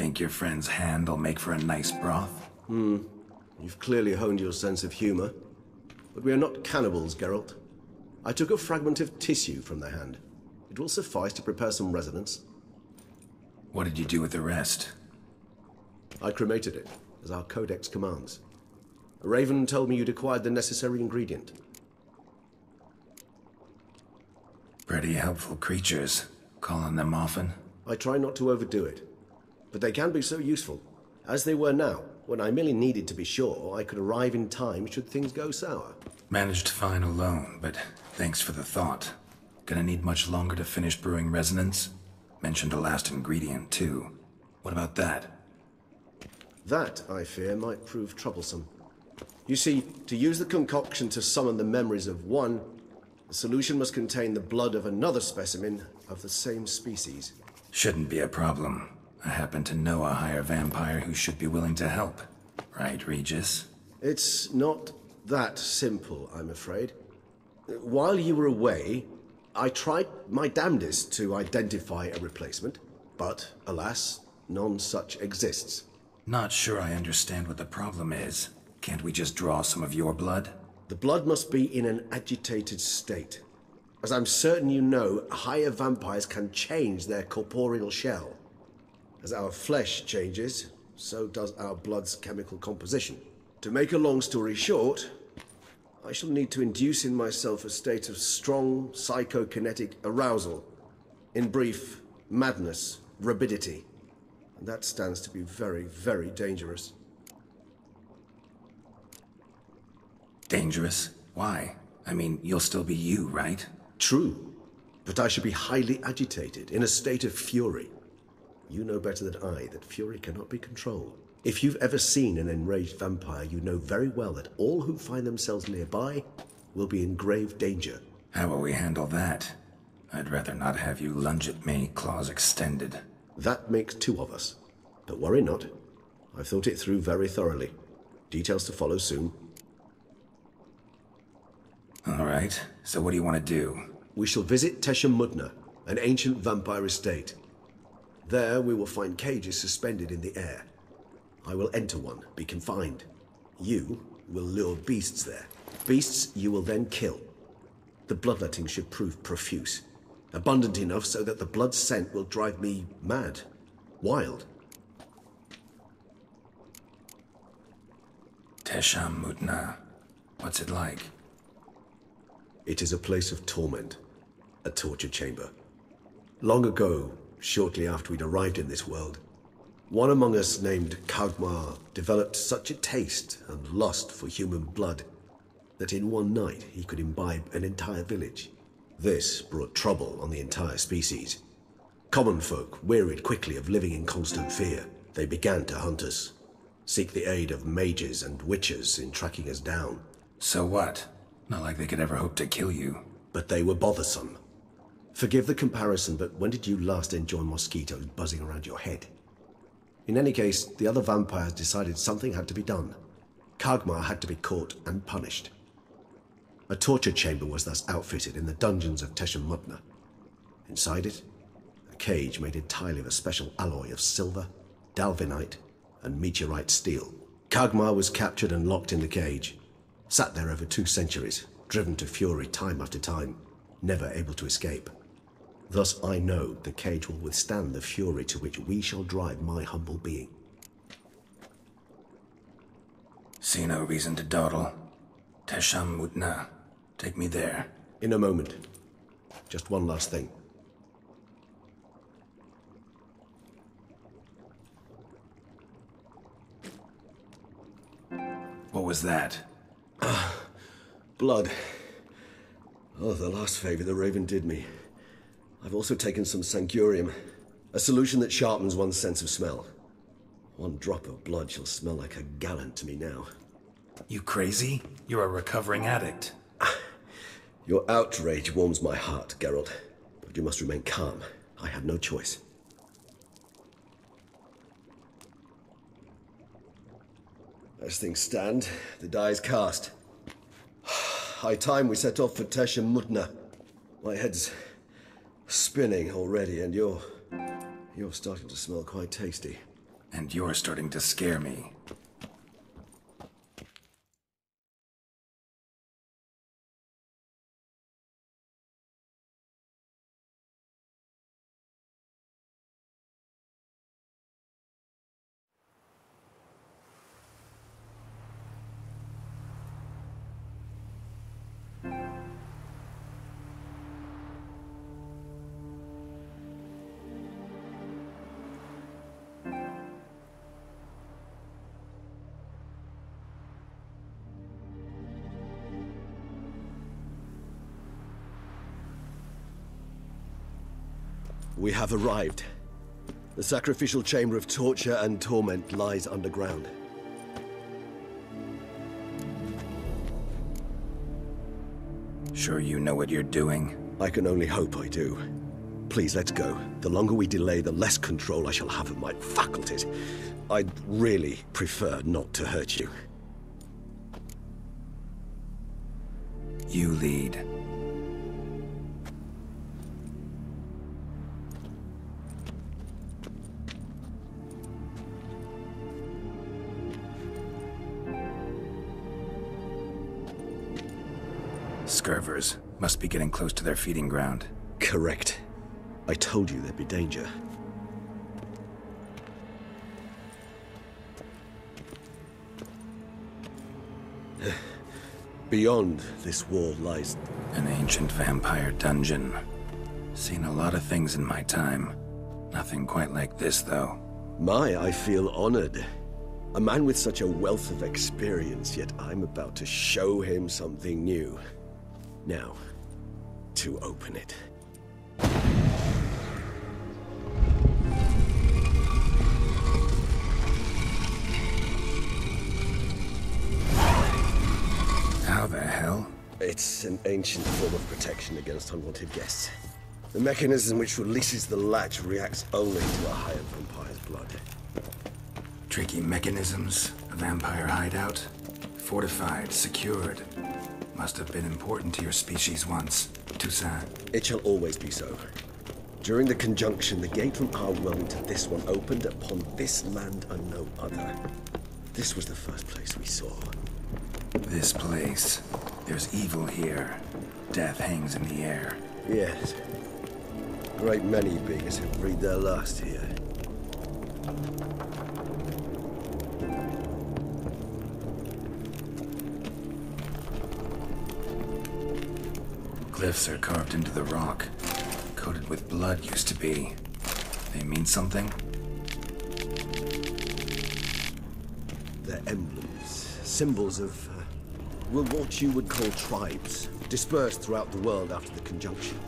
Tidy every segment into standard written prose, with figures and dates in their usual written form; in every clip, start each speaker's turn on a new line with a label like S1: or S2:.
S1: Think your friend's hand will make for a nice broth?
S2: You've clearly honed your sense of humor. But we are not cannibals, Geralt. I took a fragment of tissue from the hand. It will suffice to prepare some resonance.
S1: What did you do with the rest?
S2: I cremated it, as our codex commands. A raven told me you'd acquired the necessary ingredient.
S1: Pretty helpful creatures. Call on them often?
S2: I try not to overdo it. But they can be so useful, as they were now, when I merely needed to be sure I could arrive in time should things go sour.
S1: Managed fine alone, but thanks for the thought. Gonna need much longer to finish brewing resonance? Mentioned a last ingredient, too. What about that?
S2: That, I fear, might prove troublesome. You see, to use the concoction to summon the memories of one, the solution must contain the blood of another specimen of the same species.
S1: Shouldn't be a problem. I happen to know a higher vampire who should be willing to help. Right, Regis?
S2: It's not that simple, I'm afraid. While you were away, I tried my damnedest to identify a replacement, but alas, none such exists.
S1: Not sure I understand what the problem is. Can't we just draw some of your blood?
S2: The blood must be in an agitated state. As I'm certain you know, higher vampires can change their corporeal shell. As our flesh changes, so does our blood's chemical composition. To make a long story short, I shall need to induce in myself a state of strong psychokinetic arousal. In brief, madness, rabidity. And that stands to be very, very dangerous.
S1: Dangerous? Why? I mean, you'll still be you, right?
S2: True, but I should be highly agitated, in a state of fury. You know better than I that fury cannot be controlled. If you've ever seen an enraged vampire, you know very well that all who find themselves nearby will be in grave danger.
S1: How will we handle that? I'd rather not have you lunge at me, claws extended.
S2: That makes two of us. But worry not. I've thought it through very thoroughly. Details to follow soon.
S1: All right, so what do you want to do?
S2: We shall visit Teshamudna, an ancient vampire estate. There we will find cages suspended in the air. I will enter one, be confined. You will lure beasts there. Beasts you will then kill. The bloodletting should prove profuse. Abundant enough so that the blood scent will drive me mad. Wild.
S1: Teshamudna. What's it like?
S2: It is a place of torment. A torture chamber. Long ago, shortly after we'd arrived in this world, one among us named Kagmar developed such a taste and lust for human blood that in one night he could imbibe an entire village. This brought trouble on the entire species. Common folk wearied quickly of living in constant fear. They began to hunt us, seek the aid of mages and witches in tracking us down.
S1: So what? Not like they could ever hope to kill you.
S2: But they were bothersome. Forgive the comparison, but when did you last enjoy mosquitoes buzzing around your head? In any case, the other vampires decided something had to be done. Kagmar had to be caught and punished. A torture chamber was thus outfitted in the dungeons of Teshamudna. Inside it, a cage made entirely of a special alloy of silver, dalvinite, and meteorite steel. Kagmar was captured and locked in the cage. Sat there over 2 centuries, driven to fury time after time, never able to escape. Thus I know the cage will withstand the fury to which we shall drive my humble being.
S1: See no reason to dawdle. Teshamudna. Take me there.
S2: In a moment. Just one last thing.
S1: What was that?
S2: Blood. Oh, the last favor the Raven did me. I've also taken some Sancurium, a solution that sharpens one's sense of smell. One drop of blood shall smell like a gallon to me now.
S1: You crazy? You're a recovering addict.
S2: Your outrage warms my heart, Geralt. But you must remain calm. I have no choice. As things stand, the die is cast. High time we set off for Teshamudna. My head's spinning already, and you're starting to smell quite tasty.
S1: And you're starting to scare me.
S2: We have arrived. The sacrificial chamber of torture and torment lies underground.
S1: Sure you know what you're doing?
S2: I can only hope I do. Please, let's go. The longer we delay, the less control I shall have of my faculties. I'd really prefer not to hurt you.
S1: You lead. Scurvers must be getting close to their feeding ground.
S2: Correct. I told you there'd be danger. Beyond this wall lies...
S1: An ancient vampire dungeon. Seen a lot of things in my time. Nothing quite like this, though.
S2: I feel honored. A man with such a wealth of experience, yet I'm about to show him something new. Now, to open it.
S1: How the hell?
S2: It's an ancient form of protection against unwanted guests. The mechanism which releases the latch reacts only to a higher vampire's blood.
S1: Tricky mechanisms, a vampire hideout. Fortified, secured. Must have been important to your species once, Toussaint.
S2: It shall always be so. During the conjunction, the gate from our realm to this one opened upon this land and no other. This was the first place we saw.
S1: This place. There's evil here. Death hangs in the air.
S2: Yes. A great many beings have breathed their last here.
S1: Glyphs are carved into the rock. Coated with blood used to be. They mean something?
S2: They're emblems, symbols of, what you would call tribes, dispersed throughout the world after the conjunction.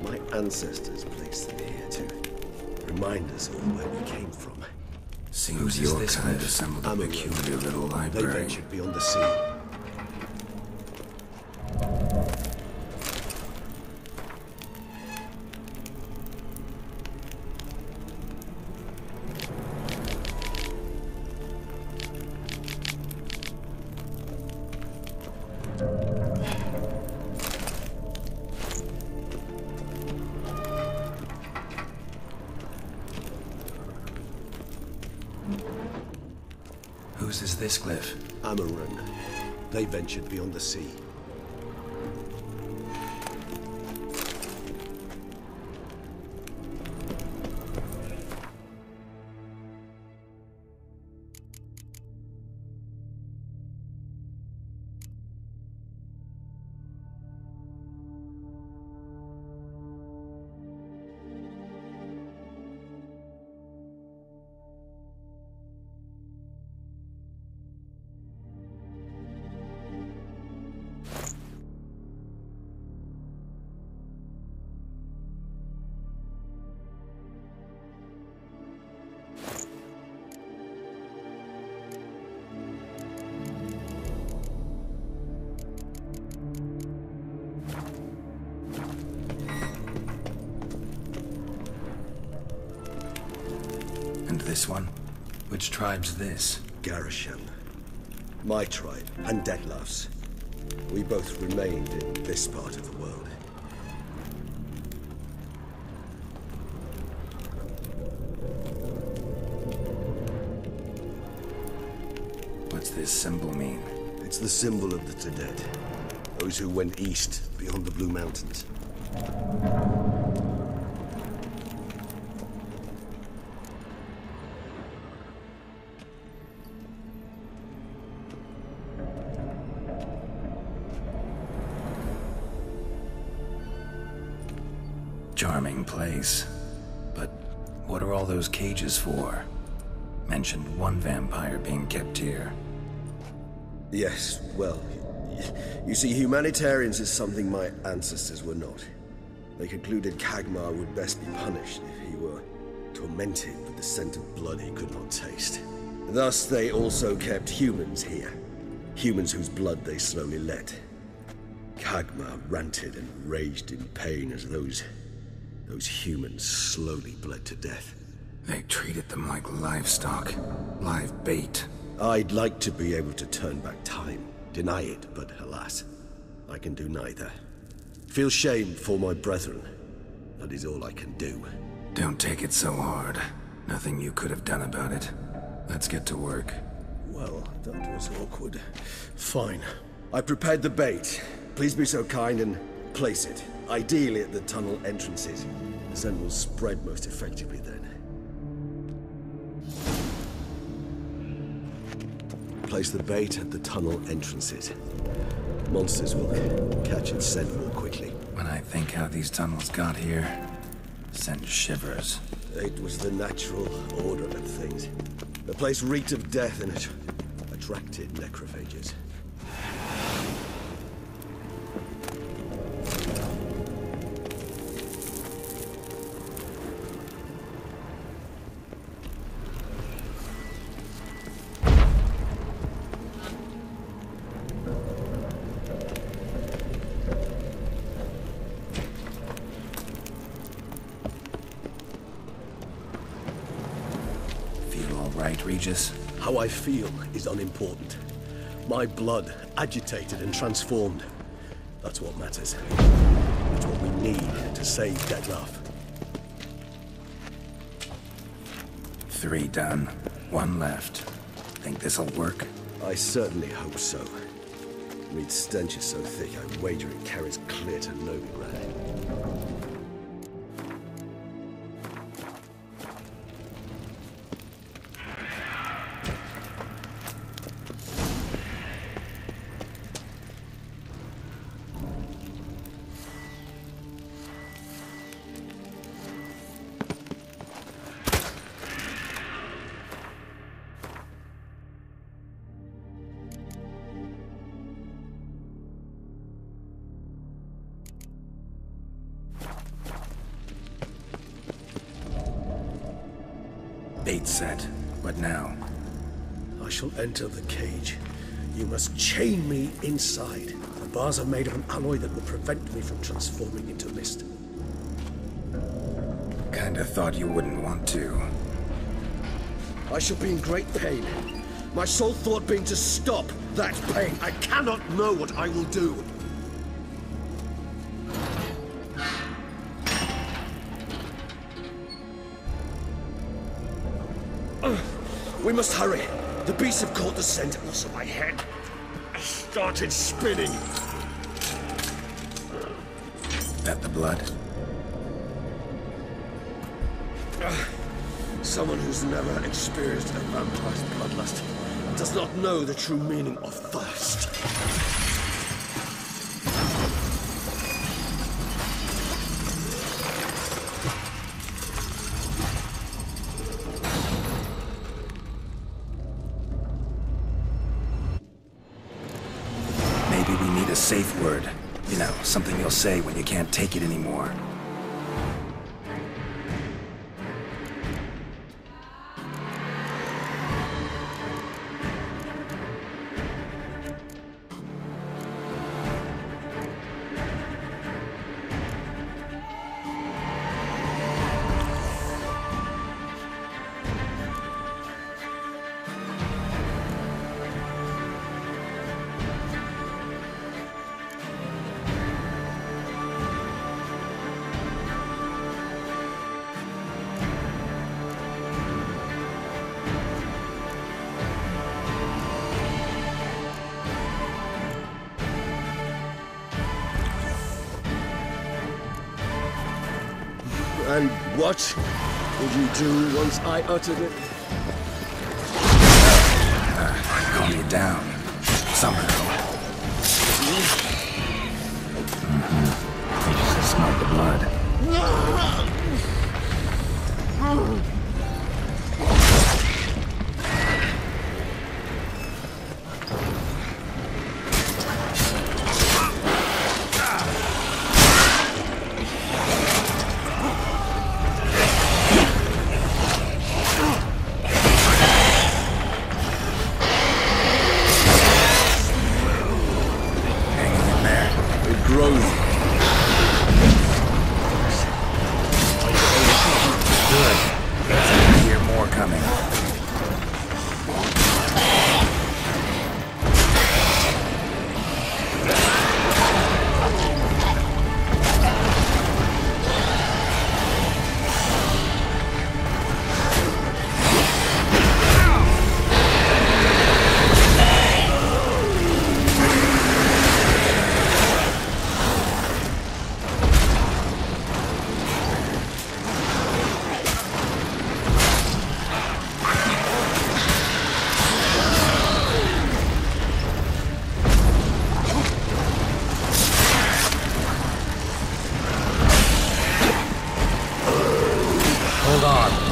S2: My ancestors placed them here to remind us all where we came from.
S1: Seems your kind assembled a peculiar little
S2: They
S1: library.
S2: ventured beyond the sea.
S1: Whose is this glyph?
S2: Amaran. They ventured beyond the sea.
S1: And this one? Which tribe's this?
S2: Garashan. My tribe, and Deadlove's. We both remained in this part of the world.
S1: What's this symbol mean?
S2: It's the symbol of the Dead. Those who went east, beyond the Blue Mountains.
S1: Charming place. But what are all those cages for? Mentioned one vampire being kept here.
S2: Yes, well, you see, humanitarians is something my ancestors were not. They concluded Kagmar would best be punished if he were tormented with the scent of blood he could not taste. Thus, they also kept humans here. Humans whose blood they slowly let. Kagmar ranted and raged in pain as those humans slowly bled to death.
S1: They treated them like livestock, live bait.
S2: I'd like to be able to turn back time, deny it, but alas, I can do neither. Feel shame for my brethren. That is all I can do.
S1: Don't take it so hard. Nothing you could have done about it. Let's get to work.
S2: Well, that was awkward. Fine. I prepared the bait. Please be so kind and place it. Ideally at the tunnel entrances. The scent will spread most effectively then. Place the bait at the tunnel entrances. Monsters will catch its scent more quickly.
S1: When I think how these tunnels got here, send shivers.
S2: It was the natural order of things. The place reeked of death and it attracted necrophages.
S1: Right, Regis?
S2: How I feel is unimportant. My blood agitated and transformed. That's what matters. It's what we need to save Detlef.
S1: 3 done. 1 left. Think this'll work?
S2: I certainly hope so. Reed's stench is so thick, I wager it carries clear to Novigrad.
S1: Bait set. What now?
S2: I shall enter the cage. You must chain me inside. The bars are made of an alloy that will prevent me from transforming into mist.
S1: Kinda thought you wouldn't want to.
S2: I shall be in great pain. My sole thought being to stop that pain. I cannot know what I will do. We must hurry. The beasts have caught the scent and also my head. I started spinning.
S1: That the blood?
S2: Someone who's never experienced a vampire's bloodlust does not know the true meaning of thirst.
S1: Maybe we need a safe word. You know, something you'll say when you can't take it anymore.
S2: And what would you do once I uttered it?
S1: Calm you down. Somehow. You just smelled the blood.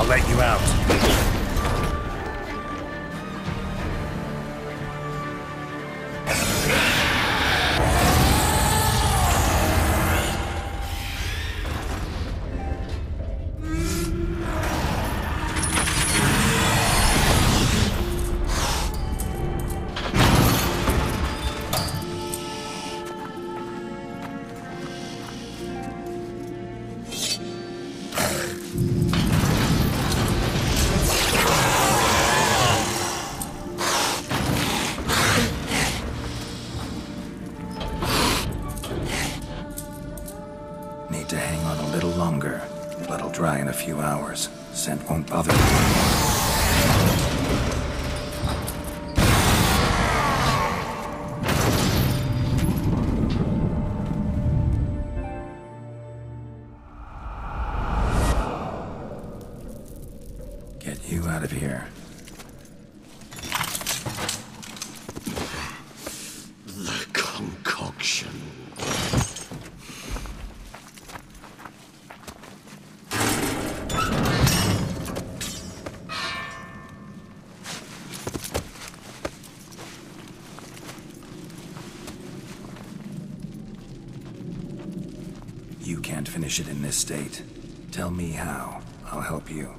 S1: Let you out. Need to hang on a little longer. Blood'll dry in a few hours. Scent won't bother me anymore. Get you out of here.
S2: The concoction.
S1: You can't finish it in this state. Tell me how. I'll help you.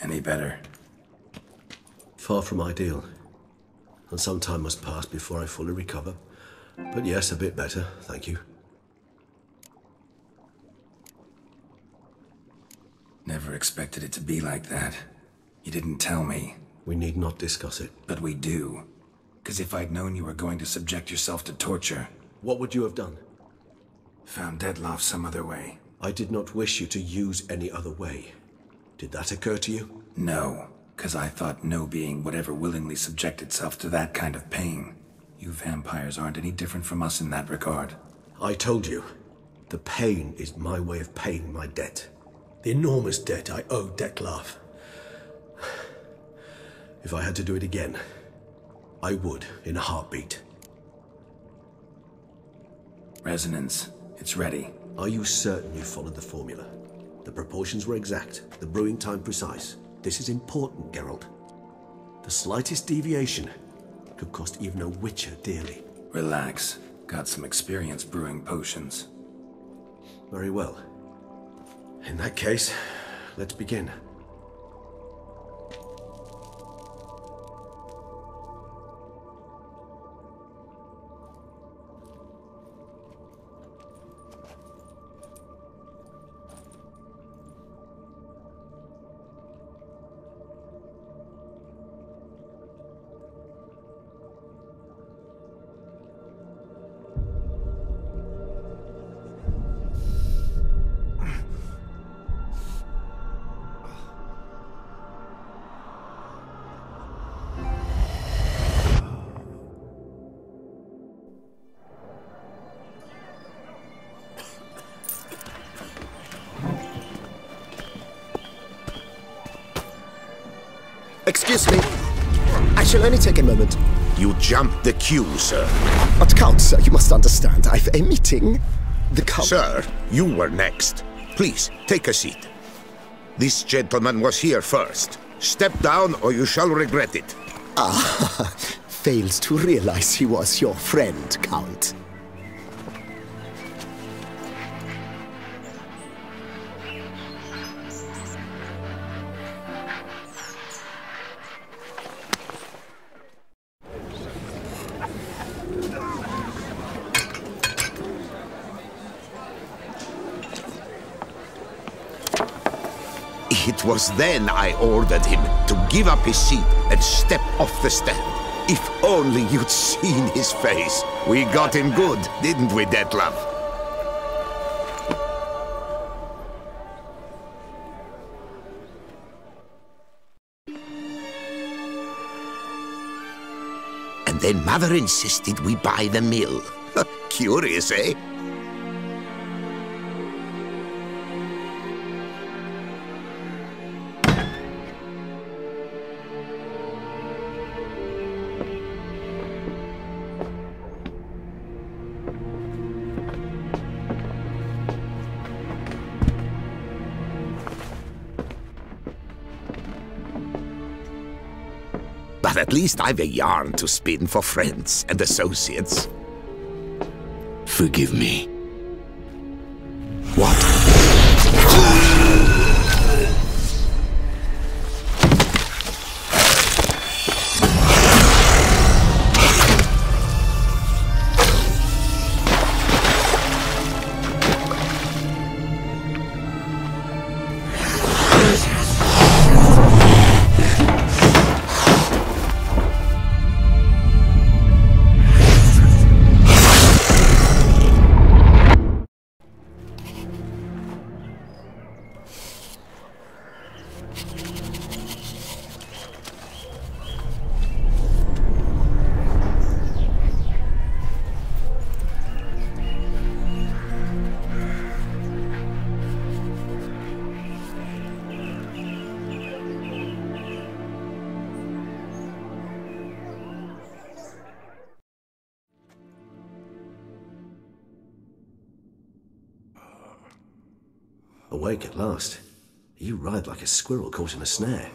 S1: Any better?
S2: Far from ideal. And some time must pass before I fully recover. But yes, a bit better, thank you.
S1: Never expected it to be like that. You didn't tell me.
S2: We need not discuss it.
S1: But we do. 'Cause if I'd known you were going to subject yourself to torture...
S2: What would you have done?
S1: Found Dettlaff some other way.
S2: I did not wish you to use any other way. Did that occur to you?
S1: No, 'cause I thought no being would ever willingly subject itself to that kind of pain. You vampires aren't any different from us in that regard.
S2: I told you, the pain is my way of paying my debt. The enormous debt I owe Dettlaff. If I had to do it again, I would in a heartbeat.
S1: Resonance. It's ready.
S2: Are you certain you followed the formula? The proportions were exact, the brewing time precise. This is important, Geralt. The slightest deviation could cost even a Witcher dearly.
S1: Relax. Got some experience brewing potions.
S2: Very well. In that case, let's begin.
S3: Excuse me. I shall only take a moment.
S4: You jumped the queue, sir.
S3: But Count, sir, you must understand. I've a meeting. The Count...
S4: Sir, you were next. Please, take a seat. This gentleman was here first. Step down or you shall regret it.
S3: Ah, fails to realize he was your friend, Count.
S4: It was then I ordered him to give up his seat and step off the stand. If only you'd seen his face. We got him good, didn't we, Detlef? And then Mother insisted we buy the mill. Curious, eh? But at least I've a yarn to spin for friends and associates. Forgive me. What?
S2: Awake at last. You ride like a squirrel caught in a snare.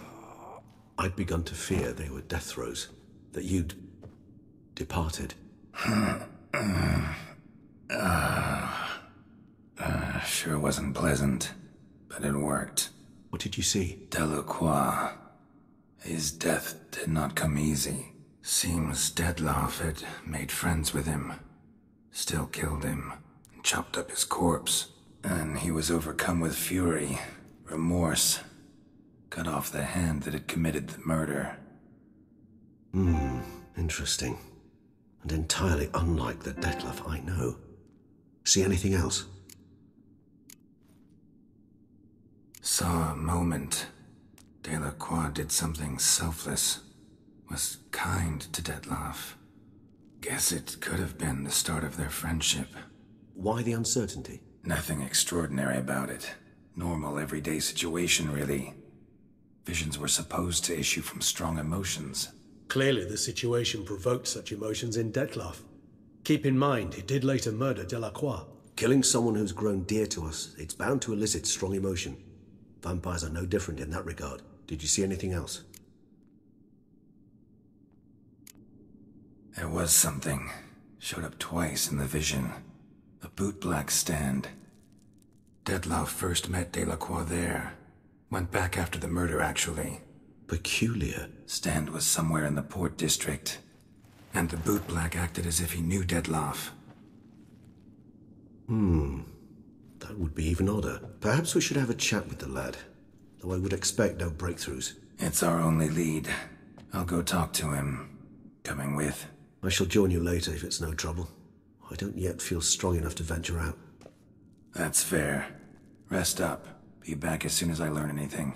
S2: I'd begun to fear they were death throes, that you'd departed.
S1: Sure wasn't pleasant, but it worked.
S2: What did you see?
S1: Delacroix. His death did not come easy. Seems Detlef had made friends with him. Still killed him, and chopped up his corpse. And he was overcome with fury, remorse. Cut off the hand that had committed the murder.
S2: Interesting. And entirely unlike the Detlef I know. See anything else?
S1: Saw a moment. Delacroix did something selfless. Was kind to Detlef. Guess it could have been the start of their friendship.
S2: Why the uncertainty?
S1: Nothing extraordinary about it. Normal, everyday situation, really. Visions were supposed to issue from strong emotions.
S5: Clearly, the situation provoked such emotions in Detlef. Keep in mind, he did later murder Delacroix.
S2: Killing someone who's grown dear to us, it's bound to elicit strong emotion. Vampires are no different in that regard. Did you see anything else?
S1: There was something. Showed up twice in the vision. A bootblack stand. Detlef first met Delacroix there. Went back after the murder, actually.
S2: Peculiar.
S1: Stand was somewhere in the Port District. And the bootblack acted as if he knew Detlef.
S2: That would be even odder. Perhaps we should have a chat with the lad. Though I would expect no breakthroughs.
S1: It's our only lead. I'll go talk to him. Coming with?
S2: I shall join you later if it's no trouble. I don't yet feel strong enough to venture out.
S1: That's fair. Rest up. Be back as soon as I learn anything.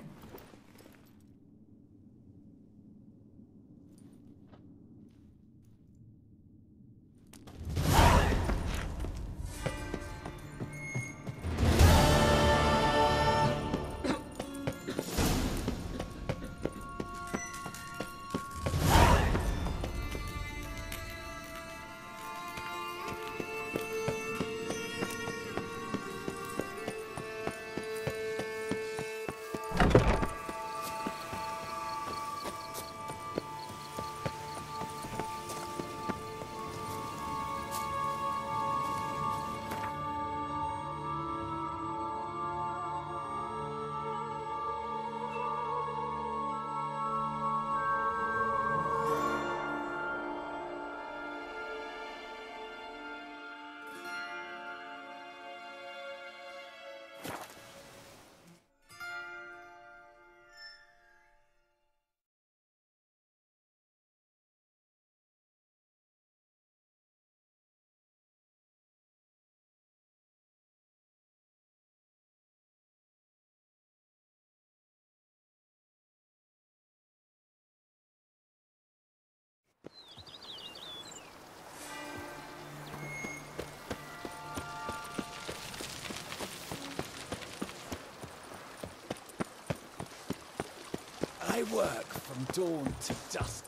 S6: I work from dawn to dusk.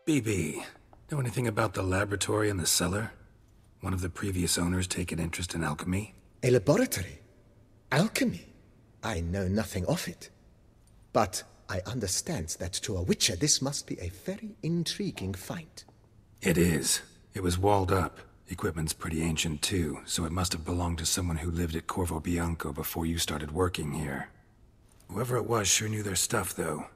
S1: BB, know anything about the laboratory in the cellar? One of the previous owners take an interest in alchemy?
S3: A laboratory? Alchemy? I know nothing of it. But I understand that to a witcher this must be a very intriguing find.
S1: It is. It was walled up. Equipment's pretty ancient too, so it must have belonged to someone who lived at Corvo Bianco before you started working here. Whoever it was sure knew their stuff, though.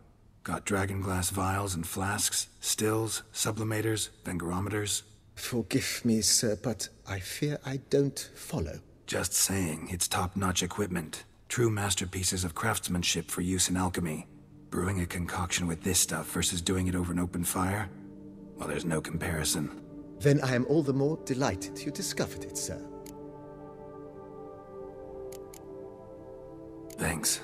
S1: Got dragonglass vials and flasks, stills, sublimators, vengerometers.
S3: Forgive me, sir, but I fear I don't follow.
S1: Just saying, it's top-notch equipment. True masterpieces of craftsmanship for use in alchemy. Brewing a concoction with this stuff versus doing it over an open fire? Well, there's no comparison.
S3: Then I am all the more delighted you discovered it, sir.
S1: Thanks.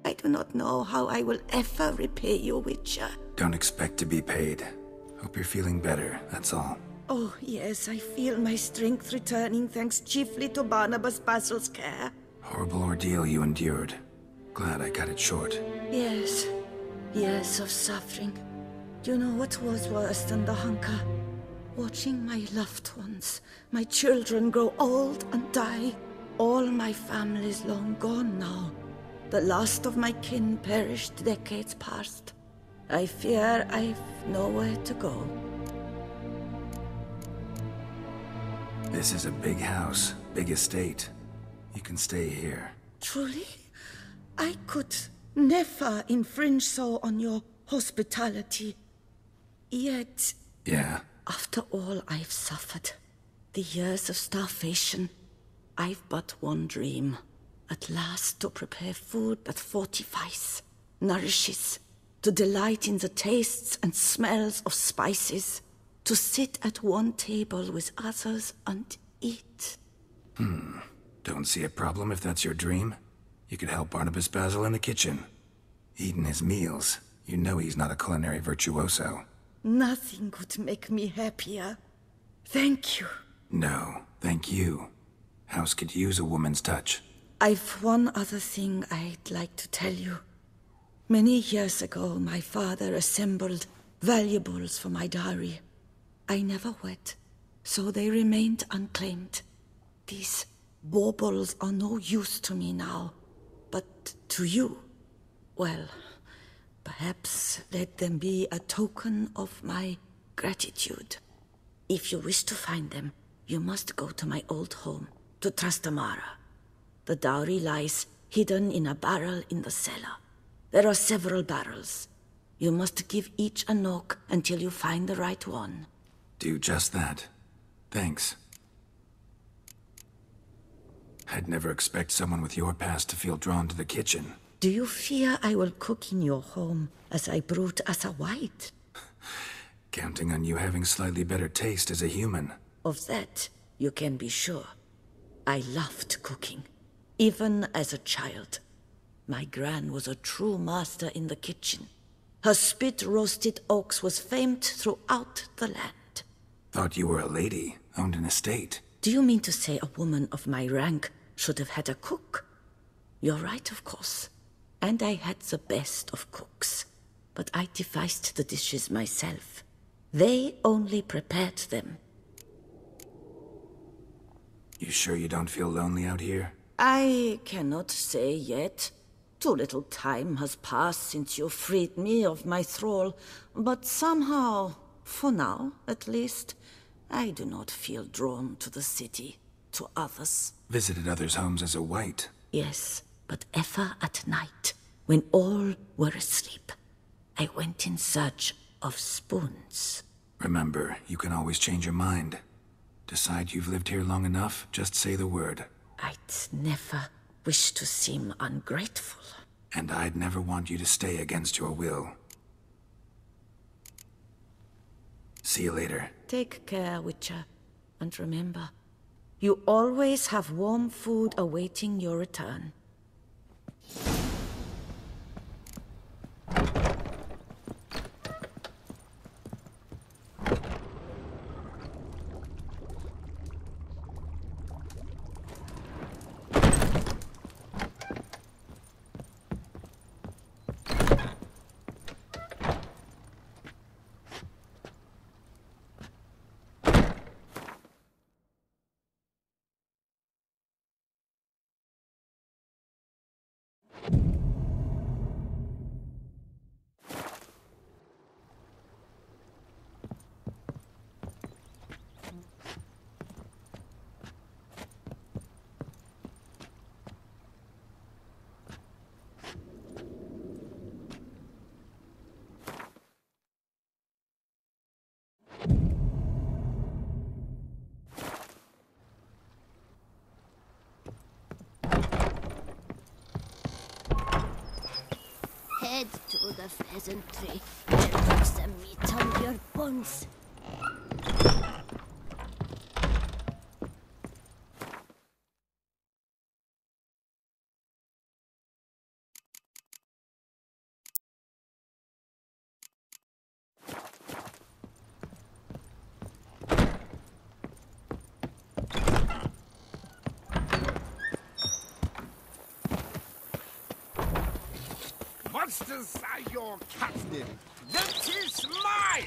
S7: I do not know how I will ever repay you, Witcher.
S1: Don't expect to be paid. Hope you're feeling better, that's all.
S7: Oh, yes, I feel my strength returning thanks chiefly to Barnabas Basil's care.
S1: Horrible ordeal you endured. Glad I cut it short.
S7: Yes, years of suffering. Do you know what was worse than the hunger? Watching my loved ones, my children grow old and die. All my family's long gone now. The last of my kin perished decades past. I fear I've nowhere to go.
S1: This is a big house, big estate. You can stay here.
S7: Truly? I could never infringe so on your hospitality. Yet,
S1: Yeah?
S7: after all I've suffered, the years of starvation, I've but one dream. At last to prepare food that fortifies, nourishes, to delight in the tastes and smells of spices, to sit at one table with others and eat.
S1: Don't see a problem if that's your dream. You could help Barnabas Basil in the kitchen. Eating his meals. You know he's not a culinary virtuoso.
S7: Nothing could make me happier. Thank you.
S1: No, thank you. House could use a woman's touch.
S7: I've one other thing I'd like to tell you. Many years ago, my father assembled valuables for my dowry. I never wed. so they remained unclaimed. These baubles are no use to me now, but to you, well, perhaps let them be a token of my gratitude. If you wish to find them, you must go to my old home, to Trastamara. The dowry lies hidden in a barrel in the cellar. There are several barrels. You must give each a knock until you find the right one.
S1: Do just that. Thanks. I'd never expect someone with your past to feel drawn to the kitchen.
S7: Do you fear I will cook in your home as I brewed as a white?
S1: Counting on you having slightly better taste as a human.
S7: Of that, you can be sure. I loved cooking, even as a child. My gran was a true master in the kitchen. Her spit-roasted oaks was famed throughout the land.
S1: Thought you were a lady, owned an estate.
S7: Do you mean to say a woman of my rank should have had a cook? You're right, of course. And I had the best of cooks. But I devised the dishes myself. They only prepared them.
S1: You sure you don't feel lonely out here?
S7: I cannot say yet. Too little time has passed since you freed me of my thrall, but somehow, for now at least, I do not feel drawn to the city, to others.
S1: Visited others' homes as a white.
S7: Yes, but ever at night, when all were asleep, I went in search of spoons.
S1: Remember, you can always change your mind. Decide you've lived here long enough, just say the word.
S7: I'd never wish to seem ungrateful.
S1: And I'd never want you to stay against your will. See you later.
S7: Take care, Witcher. And remember, you always have warm food awaiting your return.
S8: Head to the pheasantry and put some meat on your bones.
S4: Monsters are your catnip. That is mine!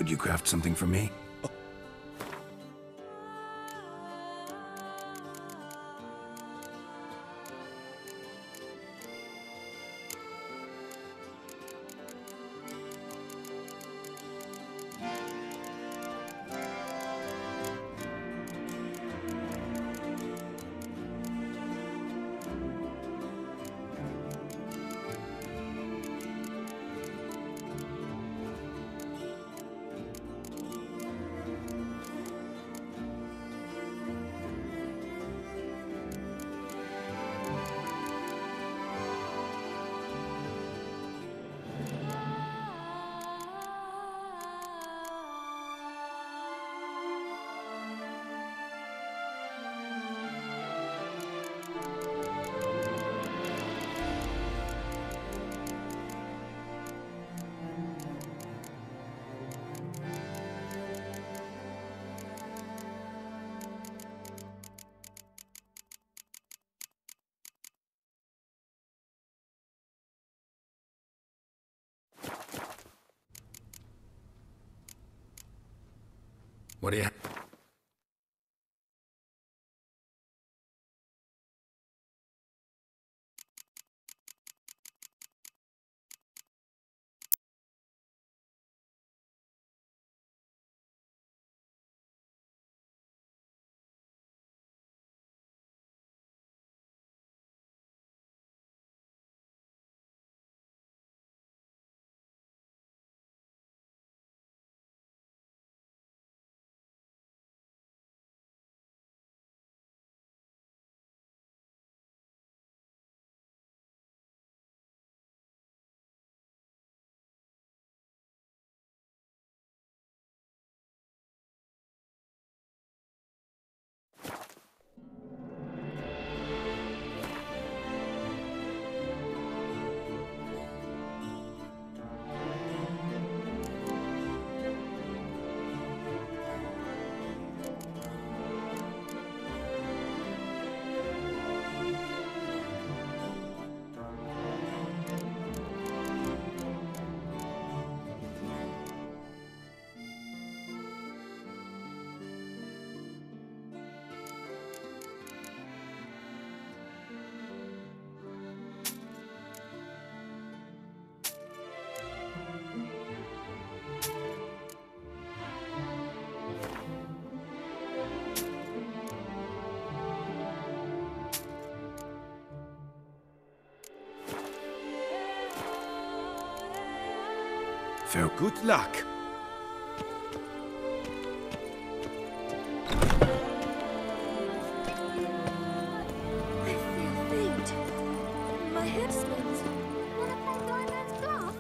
S1: Would you craft something for me? What do you...
S4: So good luck.
S8: I feel faint. My head swims. What upon Diamond's bluff?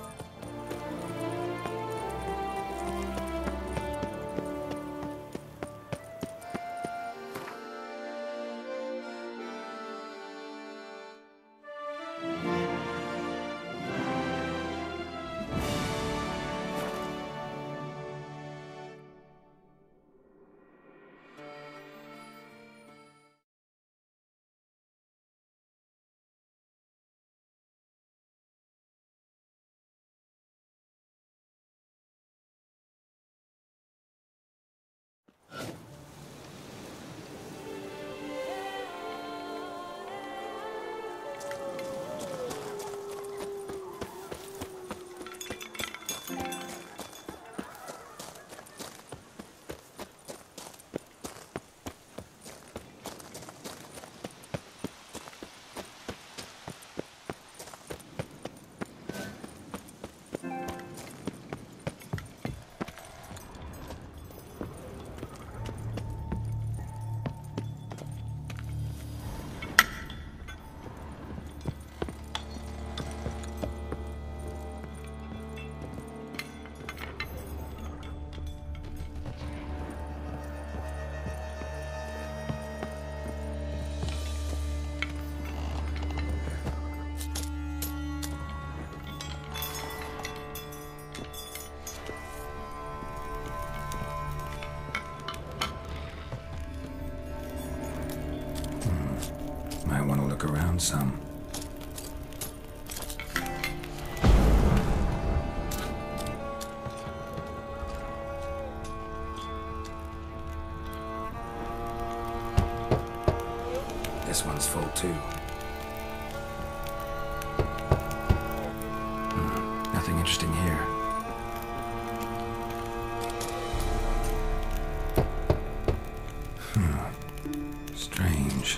S1: Might want to look around some. was full too. Nothing interesting here. Strange.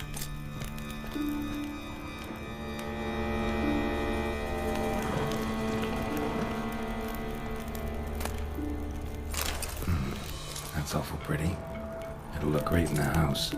S1: That's awful pretty. It'll look great in the house.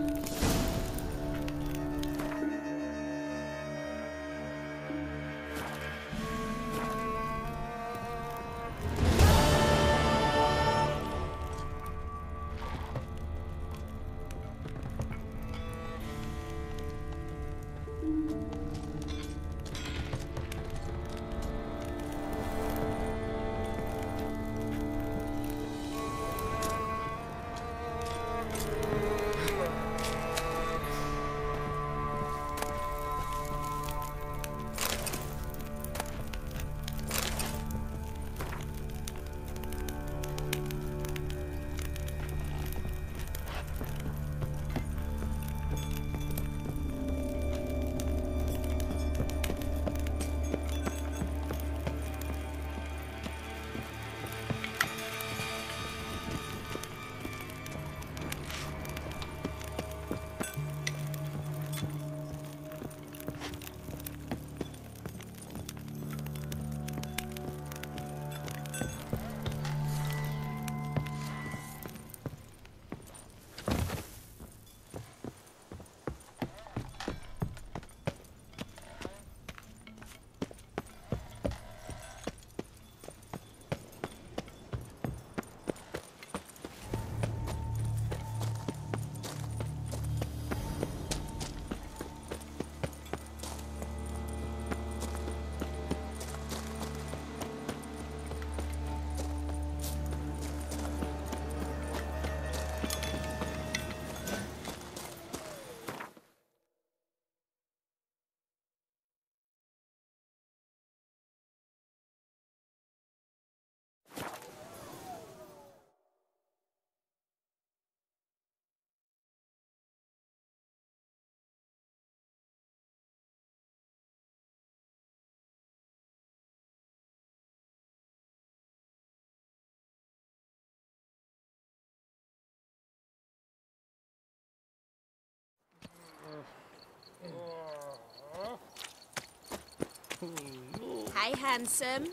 S8: Hi, handsome.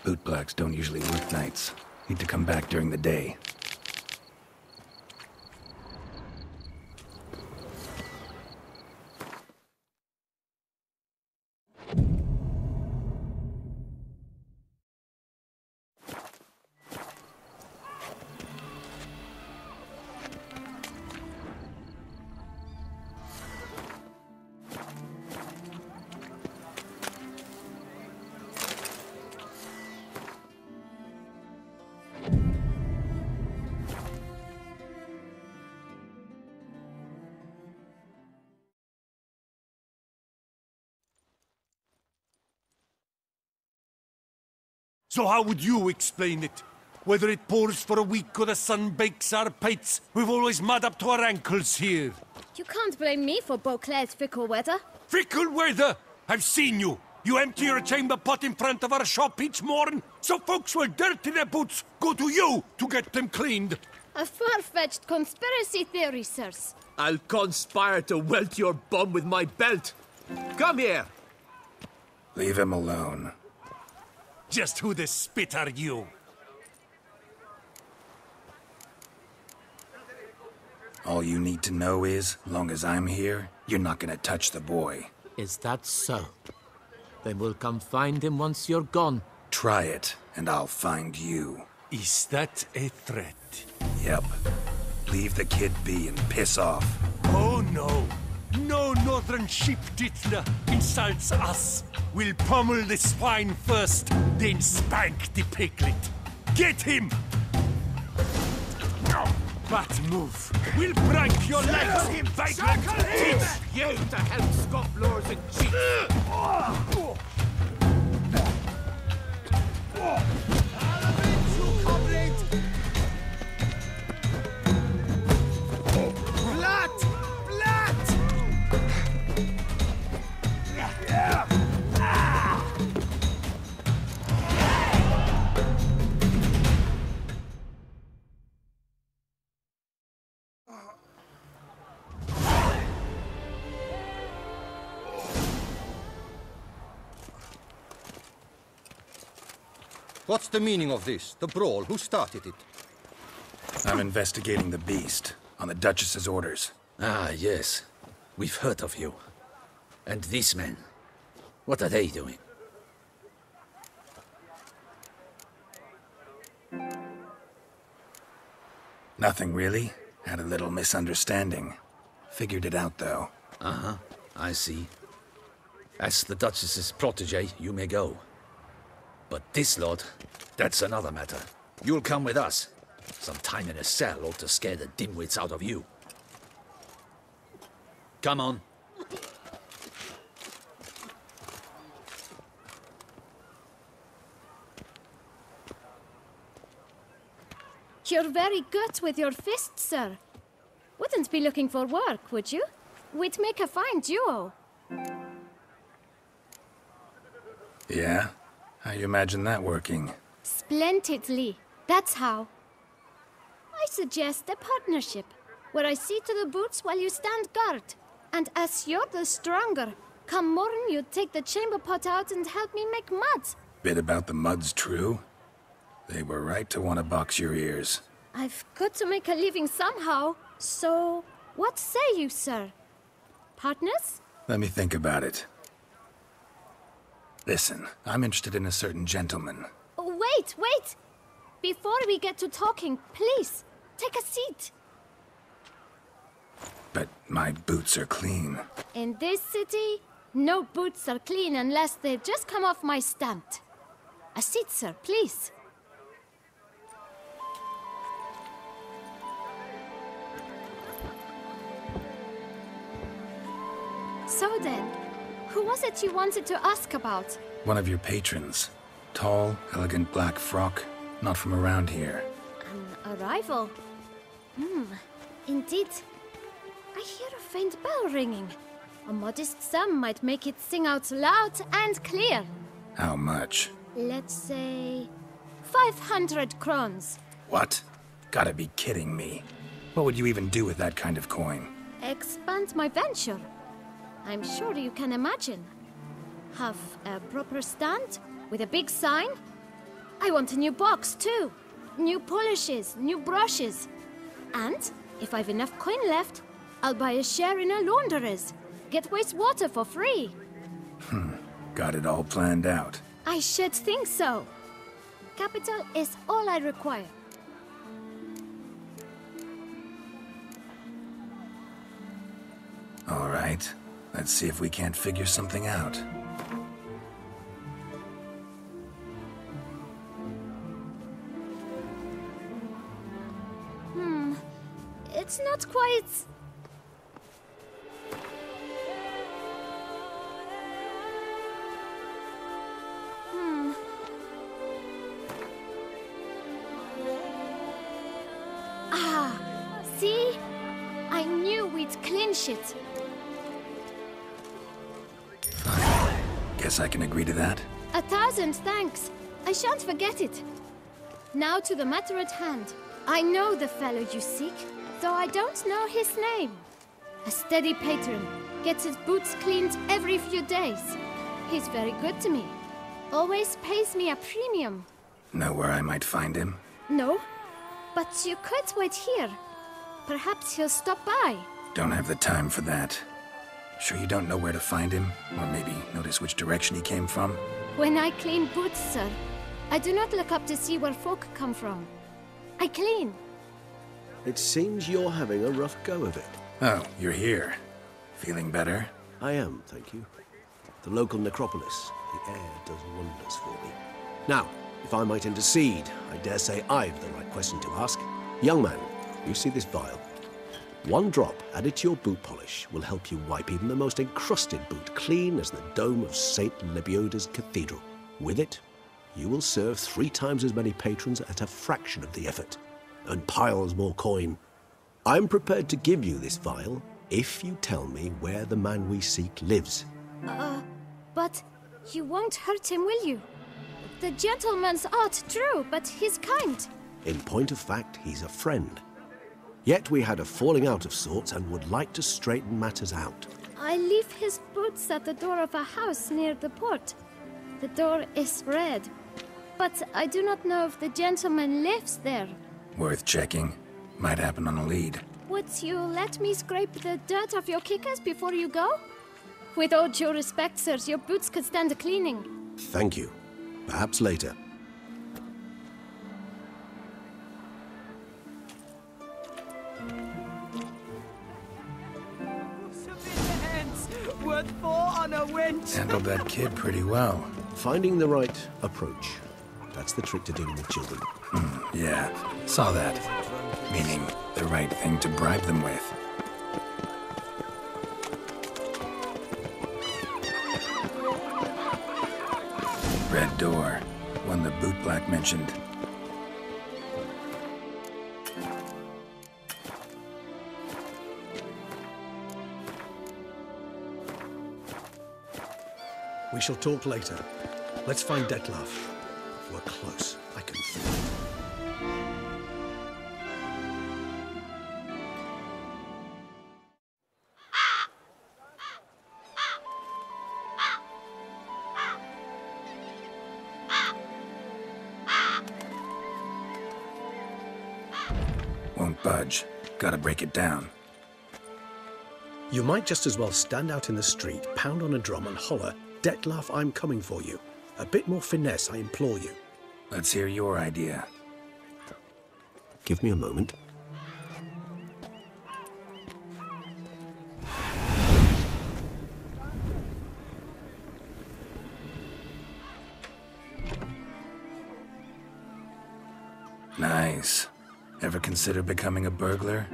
S1: Bootblacks don't usually work nights. Need to come back during the day.
S9: So how would you explain it? Whether it pours for a week or the sun bakes our pates, we've always mud up to our ankles here.
S8: You can't blame me for Beauclair's fickle weather.
S9: Fickle weather? I've seen you. You empty your chamber pot in front of our shop each morn, so folks will dirty their boots, go to you to get them cleaned.
S8: A far-fetched conspiracy theory, sirs.
S6: I'll conspire to welt your bum with my belt. Come here.
S1: Leave him alone.
S9: Just who the spit are you?
S1: All you need to know is, long as I'm here, you're not gonna touch the boy.
S6: Is that so? Then we'll come find him once you're gone.
S1: Try it, and I'll find you.
S9: Is that a threat?
S1: Yep. Leave the kid be and piss off.
S9: Oh no. No northern sheep dittler insults us. We'll pummel the swine first, then spank the piglet. Get him! But move. We'll break your legs, vagrant! Teach you to help scofflaws and cheats!
S10: What's the meaning of this? The brawl? Who started it?
S1: I'm investigating the beast, on the Duchess's orders.
S11: Ah, yes. We've heard of you. And these men, what are they doing?
S1: Nothing really. Had a little misunderstanding. Figured it out, though.
S11: Uh-huh, I see. As the Duchess's protege, you may go. But this lot, that's another matter. You'll come with us. Some time in a cell ought to scare the dimwits out of you. Come on.
S8: You're very good with your fists, sir. Wouldn't be looking for work, would you? We'd make a fine duo.
S1: Yeah? How you imagine that working?
S8: Splendidly. That's how. I suggest a partnership, where I see to the boots while you stand guard. And as you're the stronger, come morn you take the chamber pot out and help me make mud.
S1: Bit about the mud's true? They were right to want to box your ears.
S8: I've got to make a living somehow, so what say you, sir? Partners?
S1: Let me think about it. Listen, I'm interested in a certain gentleman.
S8: Wait, wait! Before we get to talking, please, take a seat.
S1: But my boots are clean.
S8: In this city, no boots are clean unless they just come off my stamp. A seat, sir, please. So then, who was it you wanted to ask about?
S1: One of your patrons. Tall, elegant black frock. Not from around here.
S8: An arrival? Indeed. I hear a faint bell ringing. A modest sum might make it sing out loud and clear.
S1: How much?
S8: Let's say 500 crowns.
S1: What? Gotta be kidding me. What would you even do with that kind of coin?
S8: Expand my venture. I'm sure you can imagine. Have a proper stand with a big sign. I want a new box too. New polishes, new brushes. And if I've enough coin left, I'll buy a share in a launderer's. Get wastewater for free.
S1: Got it all planned out.
S8: I should think so. Capital is all I require.
S1: All right. Let's see if we can't figure something out.
S8: It's not quite... Ah, see? I knew we'd clinch it.
S1: Fine. Guess I can agree to that.
S8: 1,000 thanks. I shan't forget it. Now to the matter at hand. I know the fellow you seek, though I don't know his name. A steady patron, gets his boots cleaned every few days. He's very good to me. Always pays me a premium.
S1: Know where I might find him?
S8: No, but you could wait here. Perhaps he'll stop by.
S1: Don't have the time for that. Sure you don't know where to find him? Or maybe notice which direction he came from?
S8: When I clean boots, sir, I do not look up to see where folk come from. I clean.
S2: It seems you're having a rough go of it.
S1: Oh, you're here. Feeling better?
S2: I am, thank you. The local necropolis. The air does wonders for me. Now, if I might intercede, I dare say I've the right question to ask. Young man, you see this vial? One drop added to your boot polish will help you wipe even the most encrusted boot clean as the dome of St. Lebioda's Cathedral. With it, you will serve 3 times as many patrons at a fraction of the effort, and piles more coin. I'm prepared to give you this vial if you tell me where the man we seek lives.
S8: But you won't hurt him, will you? The gentleman's art, true, but he's kind.
S2: In point of fact, he's a friend. Yet we had a falling out of sorts and would like to straighten matters out.
S8: I leave his boots at the door of a house near the port. The door is red, but I do not know if the gentleman lives there.
S1: Worth checking. Might happen on a lead.
S8: Would you let me scrape the dirt off your kickers before you go? With all due respect, sirs, your boots could stand a cleaning.
S2: Thank you. Perhaps later.
S12: Worth 4 on a winch.
S1: Handled that kid pretty well.
S2: Finding the right approach. That's the trick to dealing with children.
S1: Yeah, saw that. Meaning the right thing to bribe them with. Red door. One the bootblack mentioned.
S5: We shall talk later. Let's find Detlef. We're close, I can feel it.
S1: Won't budge. Gotta break it down.
S5: You might just as well stand out in the street, pound on a drum and holler, "Detlef, I'm coming for you." A bit more finesse, I implore you.
S1: Let's hear your idea.
S2: Give me a moment.
S1: Nice. Ever consider becoming a burglar?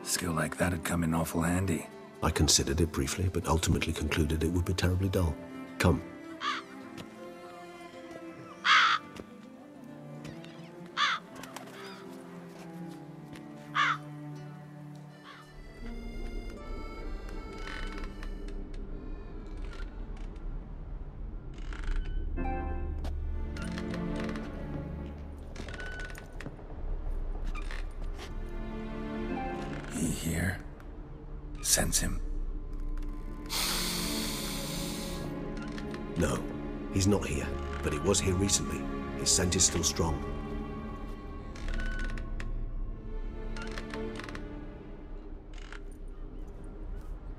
S1: Skill like that'd come in awful handy.
S2: I considered it briefly, but ultimately concluded it would be terribly dull. Come.
S1: He here? Sense him.
S2: No, he's not here, but he was here recently. His scent is still strong.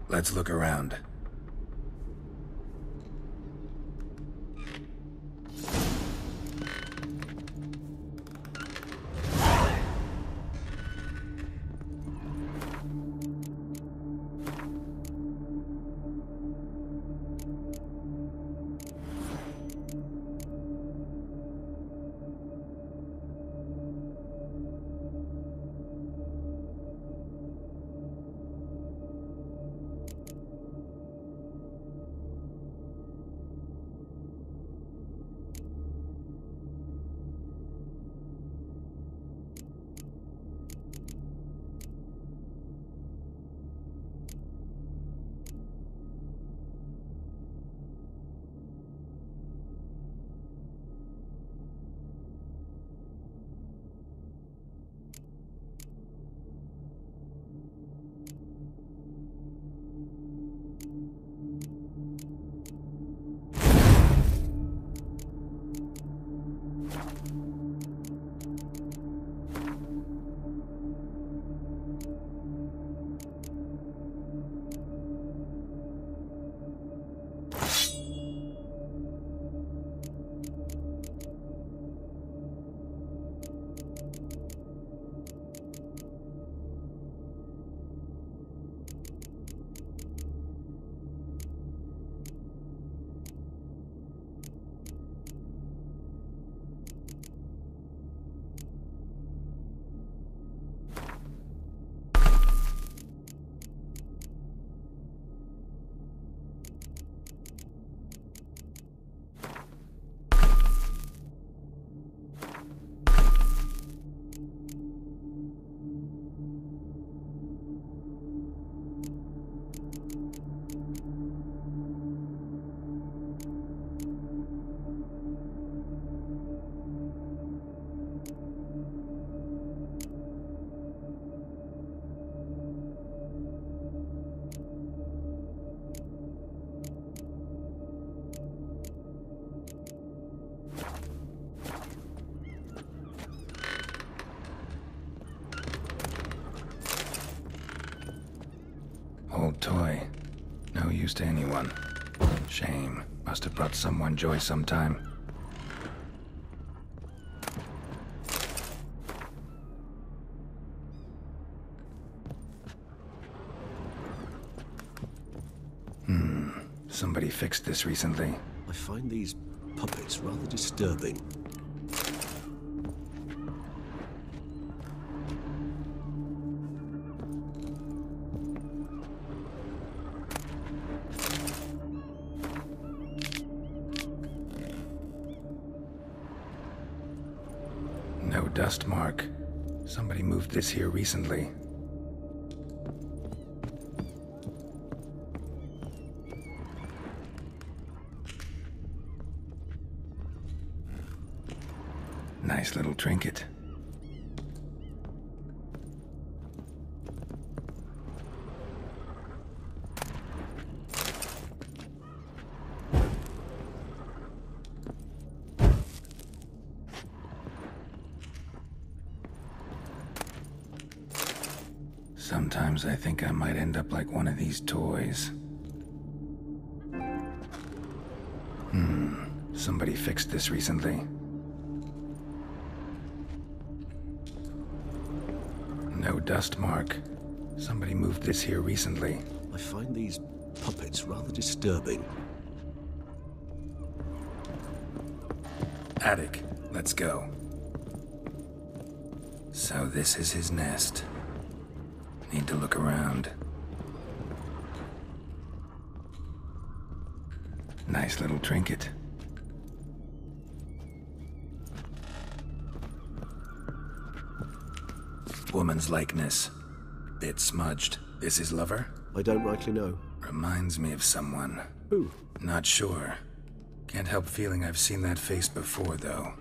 S1: Let's look around. Old toy. No use to anyone. Shame. Must have brought someone joy sometime. Somebody fixed this recently.
S2: I find these puppets rather disturbing.
S1: No dust mark. Somebody moved this here recently. Nice little trinket. Sometimes I think I might end up like one of these toys. Somebody fixed this recently. No dust mark. Somebody moved this here recently.
S2: I find these puppets rather disturbing.
S1: Attic. Let's go. So this is his nest. Need to look around. Nice little trinket. Woman's likeness. Bit smudged. This his lover?
S2: I don't rightly know.
S1: Reminds me of someone.
S2: Who?
S1: Not sure. Can't help feeling I've seen that face before, though.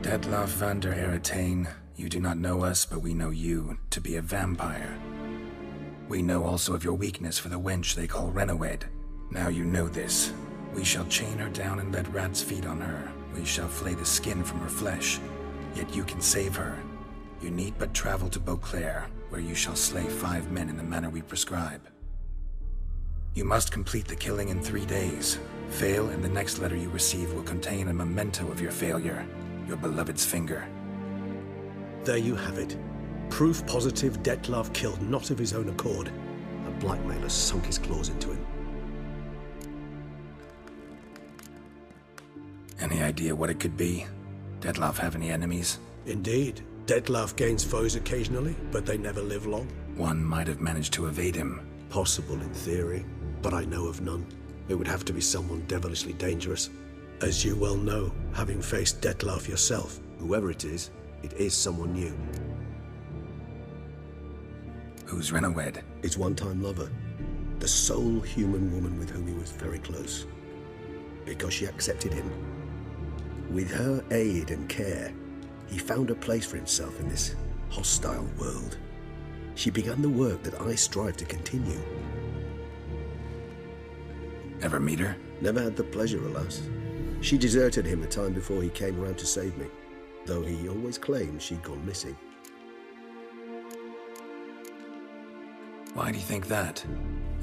S1: Detlaff van der Eretain, you do not know us, but we know you to be a vampire. We know also of your weakness for the wench they call Renowed. Now you know this. We shall chain her down and let rats feed on her. We shall flay the skin from her flesh. Yet you can save her. You need but travel to Beauclair, where you shall slay 5 men in the manner we prescribe. You must complete the killing in 3 days. Fail, and the next letter you receive will contain a memento of your failure. Your beloved's finger.
S5: There you have it. Proof positive Detlaff killed not of his own accord.
S2: A blackmailer sunk his claws into him.
S1: Any idea what it could be? Detlaff have any enemies?
S5: Indeed. Detlaff gains foes occasionally, but they never live long.
S1: One might have managed to evade him.
S2: Possible in theory, but I know of none. It would have to be someone devilishly dangerous.
S5: As you well know, having faced Detlaff yourself.
S2: Whoever it is someone new.
S1: Who's Renowed?
S2: His one-time lover. The sole human woman with whom he was very close. Because she accepted him. With her aid and care, he found a place for himself in this hostile world. She began the work that I strive to continue.
S1: Ever meet her?
S2: Never had the pleasure, alas. She deserted him a time before he came around to save me, though he always claimed she'd gone missing.
S1: Why do you think that?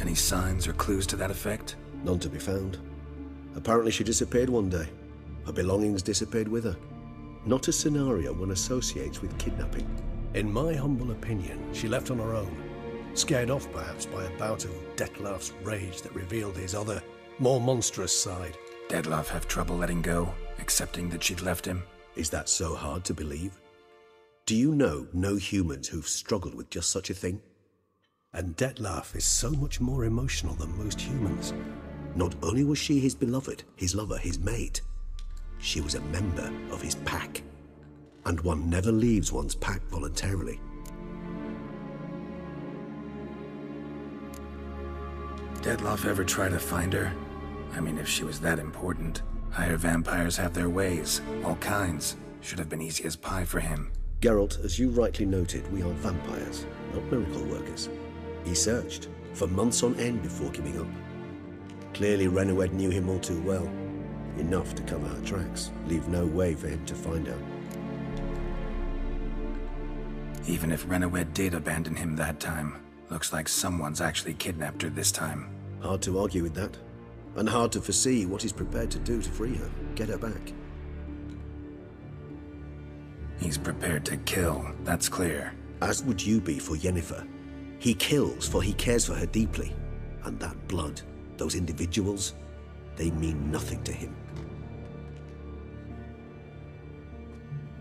S1: Any signs or clues to that effect?
S2: None to be found. Apparently she disappeared one day. Her belongings disappeared with her. Not a scenario one associates with kidnapping.
S5: In my humble opinion, she left on her own. Scared off perhaps by a bout of Detlaff's rage that revealed his other, more monstrous side.
S1: Detlaff have trouble letting go, accepting that she'd left him?
S2: Is that so hard to believe? Do you know no humans who've struggled with just such a thing?
S5: And Detlaff is so much more emotional than most humans.
S2: Not only was she his beloved, his lover, his mate, she was a member of his pack. And one never leaves one's pack voluntarily.
S1: Detlaff ever try to find her? I mean, if she was that important. Higher vampires have their ways, all kinds. Should have been easy as pie for him.
S2: Geralt, as you rightly noted, we are vampires, not miracle workers. He searched, for months on end before giving up. Clearly Renoued knew him all too well. Enough to cover her tracks, leave no way for him to find her.
S1: Even if Renoued did abandon him that time, looks like someone's actually kidnapped her this time.
S2: Hard to argue with that. And hard to foresee what he's prepared to do to free her, get her back.
S1: He's prepared to kill, that's clear.
S2: As would you be for Yennefer. He kills, for he cares for her deeply. And that blood, those individuals, they mean nothing to him.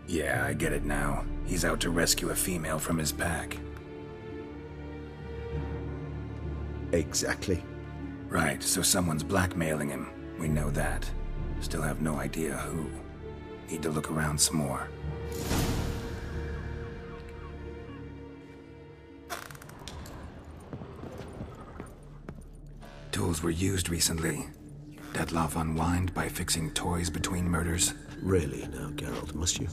S1: Yeah, I get it now. He's out to rescue a female from his pack.
S2: Exactly.
S1: Right, so someone's blackmailing him. We know that. Still have no idea who. Need to look around some more. Tools were used recently. Dettlaff unwind by fixing toys between murders.
S2: Really now, Geralt, must you?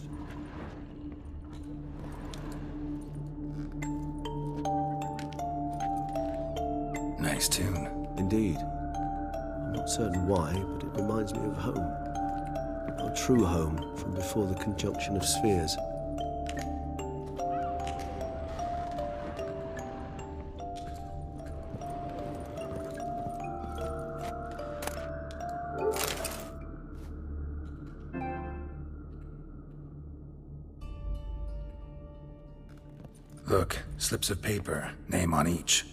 S1: Nice tune.
S2: Indeed. I'm not certain why, but it reminds me of home. Our true home from before the conjunction of spheres.
S1: Look, slips of paper, name on each.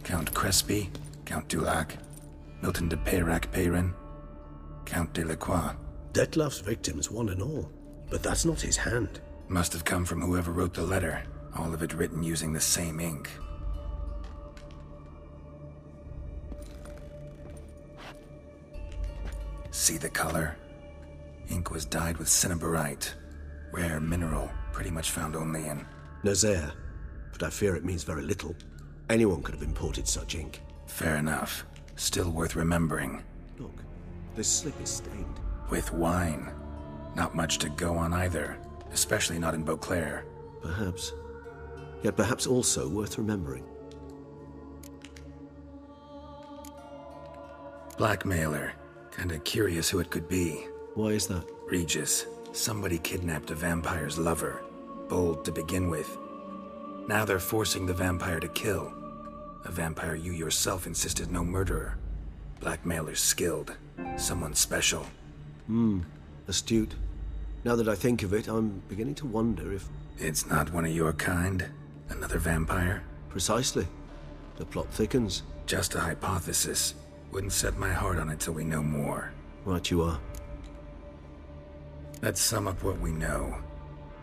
S1: Count Crespi, Count Dulac, Milton de Peyrac-Peyrin, Count Delacroix.
S5: Dettlaff's victims, one and all. But that's not his hand.
S1: Must have come from whoever wrote the letter. All of it written using the same ink. See the color? Ink was dyed with cinnabarite. Rare mineral, pretty much found only in
S2: Nazaire, but I fear it means very little. Anyone could have imported such ink.
S1: Fair enough. Still worth remembering.
S2: Look, this slip is stained.
S1: With wine. Not much to go on either, especially not in Beauclair.
S2: Perhaps. Yet perhaps also worth remembering.
S1: Blackmailer. Kinda curious who it could be.
S2: Why is that?
S1: Regis. Somebody kidnapped a vampire's lover. Bold to begin with. Now they're forcing the vampire to kill. A vampire you yourself insisted no murderer. Blackmailer's skilled. Someone special.
S2: Astute. Now that I think of it, I'm beginning to wonder if...
S1: It's not one of your kind? Another vampire?
S2: Precisely. The plot thickens.
S1: Just a hypothesis. Wouldn't set my heart on it till we know more.
S2: Right you are.
S1: Let's sum up what we know.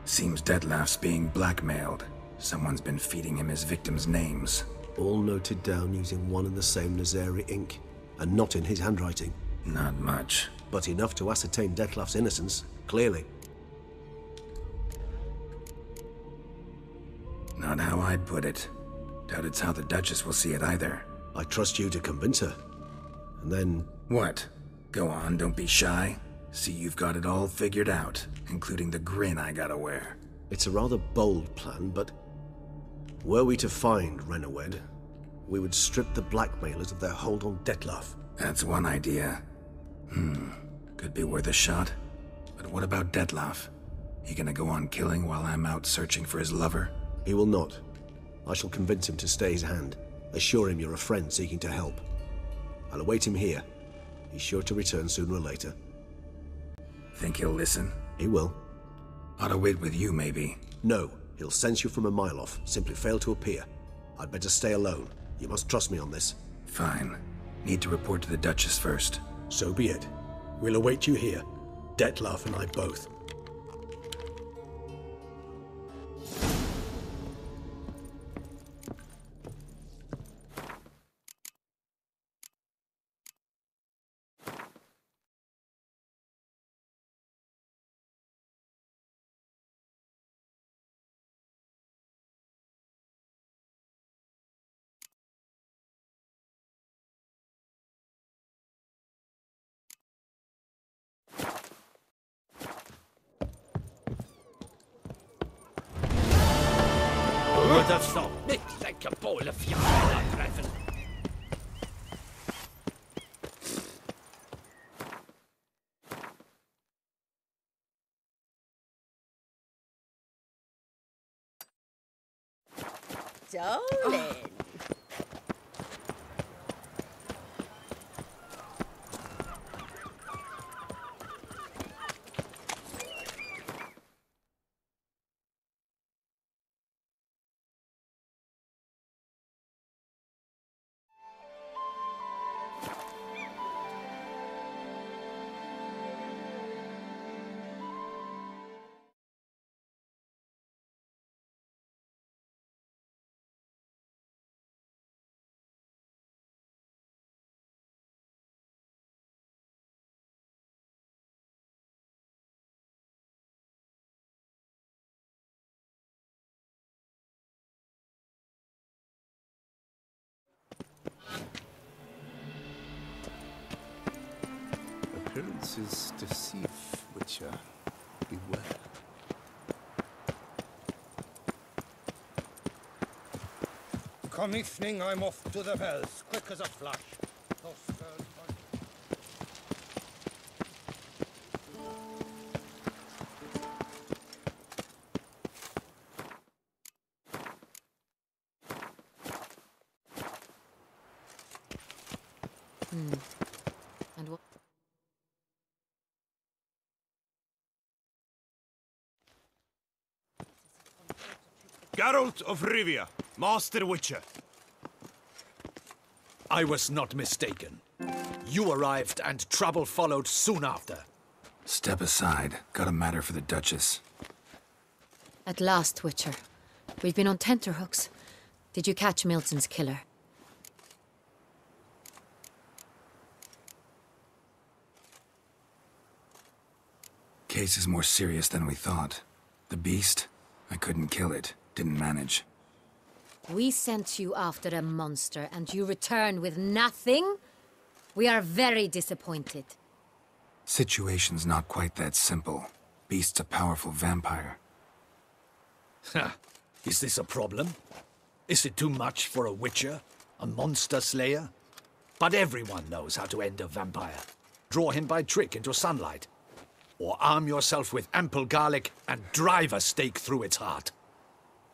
S1: Seems Dettlaff's being blackmailed. Someone's been feeding him his victims' names.
S2: All noted down using one and the same Nazari ink, and not in his handwriting.
S1: Not much.
S2: But enough to ascertain Dettlaff's innocence, clearly.
S1: Not how I'd put it. Doubt it's how the Duchess will see it either.
S2: I trust you to convince her. And then...
S1: What? Go on, don't be shy. See you've got it all figured out, including the grin I gotta wear.
S2: It's a rather bold plan, but... Were we to find Renoued, we would strip the blackmailers of their hold on Dettlaff.
S1: That's one idea. Could be worth a shot. But what about Dettlaff? He gonna go on killing while I'm out searching for his lover?
S2: He will not. I shall convince him to stay his hand. Assure him you're a friend seeking to help. I'll await him here. He's sure to return sooner or later.
S1: Think he'll listen?
S2: He will.
S1: Ought to wait with you, maybe.
S2: No. He'll sense you from a mile off. Simply fail to appear. I'd better stay alone. You must trust me on this.
S1: Fine. Need to report to the Duchess first.
S5: So be it. We'll await you here. Dettlaff and I both.
S11: dat stop. Niet lekker bolen fjaren treffen.
S12: Darling.
S13: Appearances deceive, Witcher. Beware.
S10: Come evening, I'm off to the wells, quick as a flash. Those girls
S12: And what?
S6: Geralt of Rivia, Master Witcher.
S11: I was not mistaken. You arrived and trouble followed soon after.
S1: Step aside. Got a matter for the Duchess.
S12: At last, Witcher. We've been on tenterhooks. Did you catch Milton's killer?
S1: Case is more serious than we thought. The beast? I couldn't kill it. Didn't manage.
S12: We sent you after a monster, and you return with nothing? We are very disappointed.
S1: Situation's not quite that simple. Beast's a powerful vampire.
S11: Ha! Is this a problem? Is it too much for a witcher? A monster slayer? But everyone knows how to end a vampire. Draw him by trick into sunlight. Or arm yourself with ample garlic and drive a stake through its heart.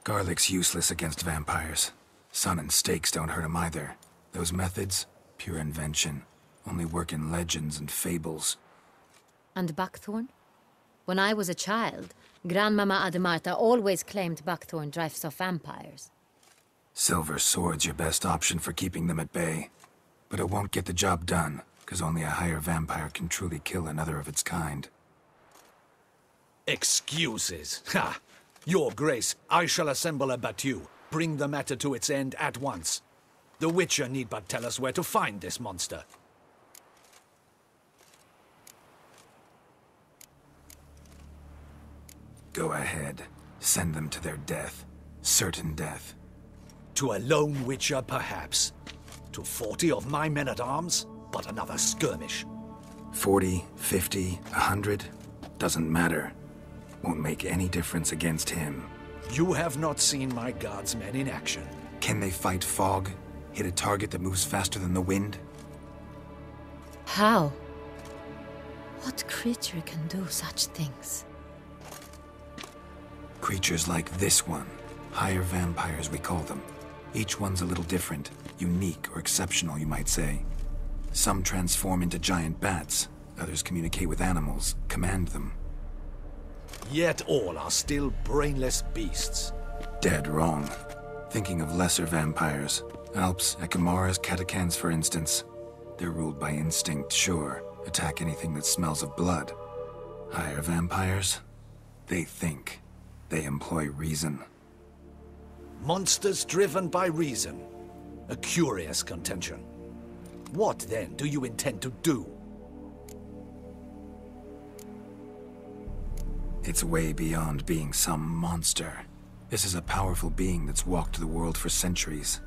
S1: Garlic's useless against vampires. Sun and stakes don't hurt him either. Those methods, pure invention. Only work in legends and fables.
S12: And buckthorn? When I was a child, Grandmama Ademarta always claimed buckthorn drives off vampires.
S1: Silver sword's your best option for keeping them at bay. But it won't get the job done, because only a higher vampire can truly kill another of its kind.
S11: Excuses. Ha! Your Grace, I shall assemble a battue. Bring the matter to its end at once. The Witcher need but tell us where to find this monster.
S1: Go ahead. Send them to their death. Certain death.
S11: To a lone Witcher, perhaps. To 40 of my men-at-arms, but another skirmish.
S1: 40, 50, 100? Doesn't matter. Won't make any difference against him.
S11: You have not seen my guardsmen in action.
S1: Can they fight fog? Hit a target that moves faster than the wind?
S12: How? What creature can do such things?
S1: Creatures like this one. Higher vampires, we call them. Each one's a little different. Unique or exceptional, you might say. Some transform into giant bats. Others communicate with animals, command them.
S11: Yet all are still brainless beasts.
S1: Dead wrong. Thinking of lesser vampires. Alps, Ekamaras, Catacans, for instance. They're ruled by instinct, sure. Attack anything that smells of blood. Higher vampires? They think. They employ reason.
S11: Monsters driven by reason. A curious contention. What, then, do you intend to do?
S1: It's way beyond being some monster. This is a powerful being that's walked the world for centuries.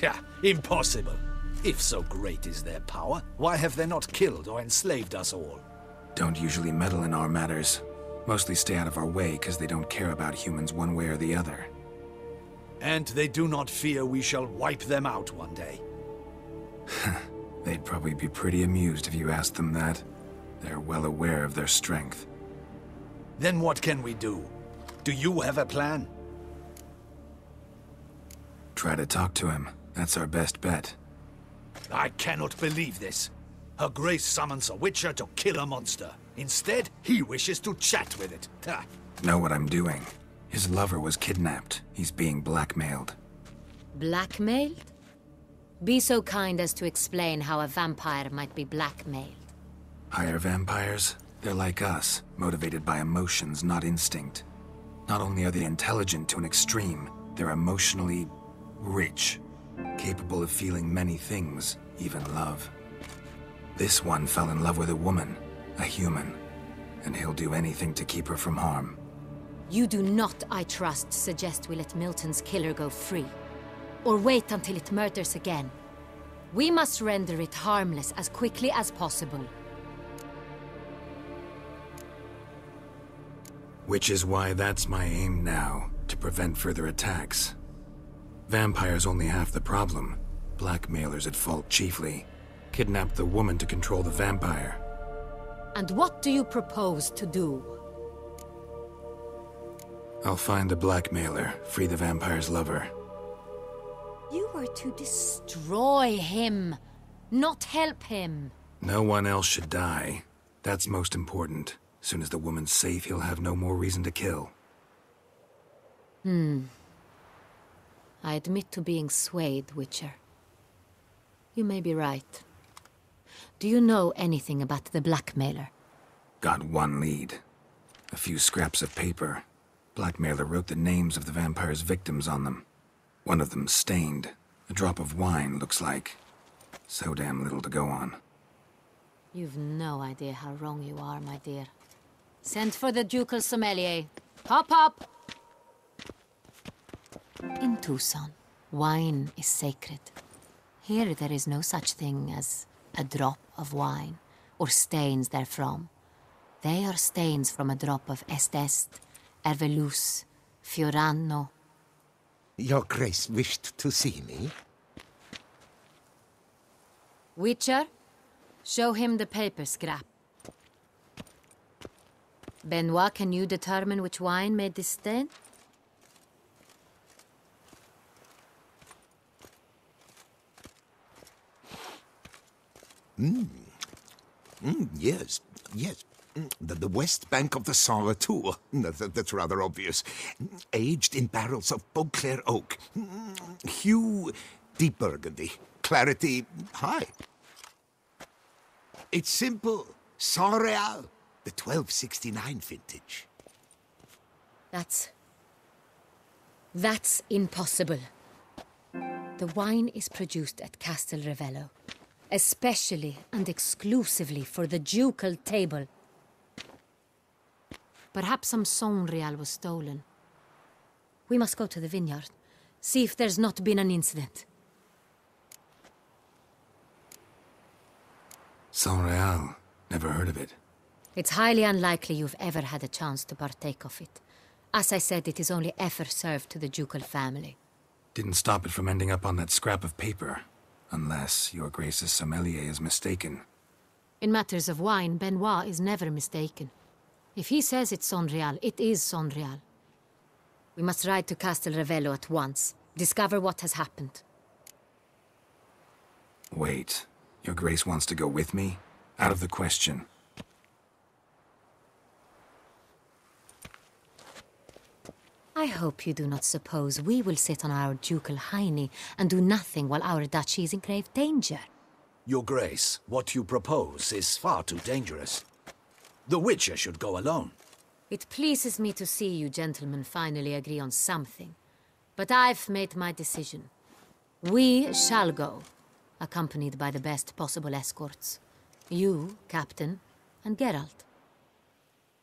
S11: Yeah, impossible. If so great is their power, why have they not killed or enslaved us all?
S1: Don't usually meddle in our matters. Mostly stay out of our way because they don't care about humans one way or the other.
S11: And they do not fear we shall wipe them out one day.
S1: They'd probably be pretty amused if you asked them that. They're well aware of their strength.
S11: Then what can we do? Do you have a plan?
S1: Try to talk to him. That's our best bet.
S11: I cannot believe this. Her Grace summons a Witcher to kill a monster. Instead, he wishes to chat with it. Ha.
S1: Know what I'm doing. His lover was kidnapped. He's being blackmailed.
S12: Blackmailed? Be so kind as to explain how a vampire might be blackmailed.
S1: Higher vampires? They're like us, motivated by emotions, not instinct. Not only are they intelligent to an extreme, they're emotionally rich, capable of feeling many things, even love. This one fell in love with a woman, a human, and he'll do anything to keep her from harm.
S12: You do not, I trust, suggest we let Milton's killer go free, or wait until it murders again. We must render it harmless as quickly as possible.
S1: Which is why that's my aim now, to prevent further attacks. Vampires only half the problem. Blackmailers at fault chiefly. Kidnapped the woman to control the vampire.
S12: And what do you propose to do?
S1: I'll find the blackmailer, free the vampire's lover.
S12: You were to destroy him, not help him.
S1: No one else should die. That's most important. As soon as the woman's safe, he'll have no more reason to kill.
S12: I admit to being swayed, Witcher. You may be right. Do you know anything about the blackmailer?
S1: Got one lead. A few scraps of paper. Blackmailer wrote the names of the vampire's victims on them. One of them stained. A drop of wine, looks like. So damn little to go on.
S12: You've no idea how wrong you are, my dear. Send for the ducal sommelier. Hop, hop! In Tucson, wine is sacred. Here there is no such thing as a drop of wine, or stains therefrom. They are stains from a drop of Est, Ervelus, Fiorano.
S3: Your Grace wished to see me?
S12: Witcher, show him the paper scrap. Benoit, can you determine which wine made this stain?
S4: Yes. The west bank of the Sarre too. That's rather obvious. Aged in barrels of Beauclair oak. Hue, deep burgundy. Clarity, high. It's simple. Saint-Réal, the 1269 vintage.
S12: That's impossible. The wine is produced at Castel Ravello, especially and exclusively for the ducal table. Perhaps some Saint-Réal was stolen. We must go to the vineyard, see if there's not been an incident.
S1: Saint-Réal. Never heard of it.
S12: It's highly unlikely you've ever had a chance to partake of it. As I said, it is only ever served to the ducal family.
S1: Didn't stop it from ending up on that scrap of paper. Unless your Grace's sommelier is mistaken.
S12: In matters of wine, Benoit is never mistaken. If he says it's Saint-Réal, it is Saint-Réal. We must ride to Castel Ravello at once. Discover what has happened.
S1: Wait. Your Grace wants to go with me? Out of the question.
S12: I hope you do not suppose we will sit on our ducal hiney and do nothing while our duchy is in grave danger.
S11: Your Grace, what you propose is far too dangerous. The Witcher should go alone.
S12: It pleases me to see you gentlemen finally agree on something. But I've made my decision. We shall go, accompanied by the best possible escorts. You, Captain, and Geralt.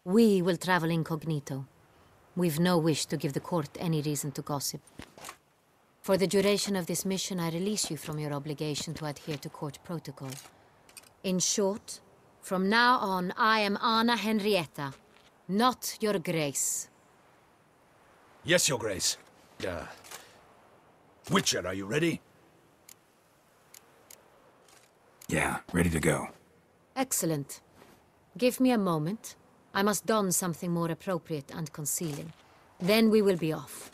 S12: We will travel incognito. We've no wish to give the court any reason to gossip. For the duration of this mission, I release you from your obligation to adhere to court protocol. In short, from now on, I am Anna Henrietta, not your Grace.
S11: Yes, Your Grace. Witcher, are you ready?
S1: Yeah, ready to go.
S12: Excellent. Give me a moment. I must don something more appropriate and concealing. Then we will be off.